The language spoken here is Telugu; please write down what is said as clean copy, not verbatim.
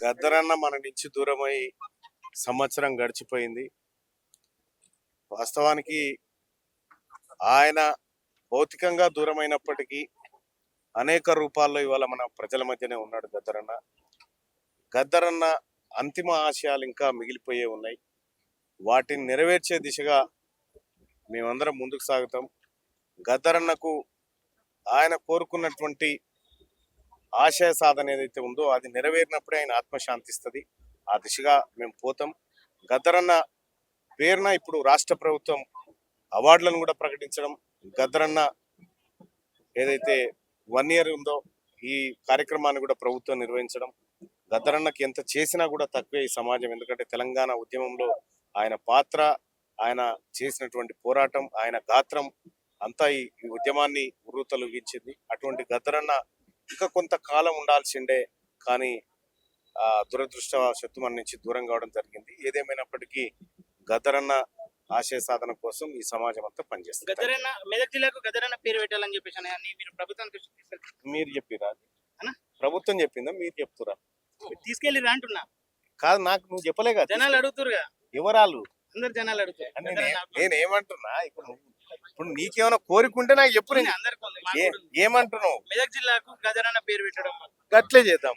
గద్దరన్న మన నుంచి దూరమై సంవత్సరం గడిచిపోయింది. వాస్తవానికి ఆయన భౌతికంగా దూరమైనప్పటికీ అనేక రూపాల్లో ఇవాళ మన ప్రజల మధ్యనే ఉన్నాడు గద్దరన్న. గద్దరన్న అంతిమ ఆశయాలు ఇంకా మిగిలిపోయే ఉన్నాయి. వాటిని నెరవేర్చే దిశగా మేమందరం ముందుకు సాగుతాం. గద్దరన్నకు ఆయన కోరుకున్నటువంటి ఆశయ సాధన ఏదైతే ఉందో అది నెరవేరినప్పుడే ఆయన ఆత్మశాంతిస్తుంది. ఆ దిశగా మేము పోతాం. గద్దరన్న పేరున ఇప్పుడు రాష్ట్ర ప్రభుత్వం అవార్డులను కూడా ప్రకటించడం, గద్దరన్న ఏదైతే 1 year ఉందో ఈ కార్యక్రమాన్ని కూడా ప్రభుత్వం నిర్వహించడం, గద్దరన్నకి ఎంత చేసినా కూడా తక్కువే ఈ సమాజం. ఎందుకంటే తెలంగాణ ఉద్యమంలో ఆయన పాత్ర, ఆయన చేసినటువంటి పోరాటం, ఆయన గాత్రం అంతా ఈ ఉద్యమాన్ని ఉర్రూతలూగించింది. అటువంటి గద్దరన్న ఇంకా కొంతకాలం ఉండాల్సిండే, కానీ దురదృష్టవశాత్తు మన నుంచి దూరం కావడం జరిగింది. ఏదేమైనప్పటికీ గద్దరన్న ఆశయ సాధన కోసం ఈ సమాజం అంతా పనిచేస్తుంది. గద్దరన్న మెదక్ జిల్లాకు గద్దరన్న పేరు పెట్టాలని చెప్పేసి అని మీరు ప్రభుత్వం మీరు చెప్పిరా? ప్రభుత్వం చెప్పిందా మీరు చెప్తురా? తీసుకెళ్ళిరా అంటున్నా. కాదు, నాకు నువ్వు చెప్పలే కదా. జనాలు అడుగుతురుగా, ఎవరాలు అందరు జనాలు అడుగుతారు. నేను ఏమంటున్నా, ఇప్పుడు నీకేమైనా కోరికుంటే నాకు చెప్పు. ఏమంటున్నావు? మెదక్ జిల్లాకు గద్దరన్న పేరు పెట్టడం గట్లే చేద్దాం.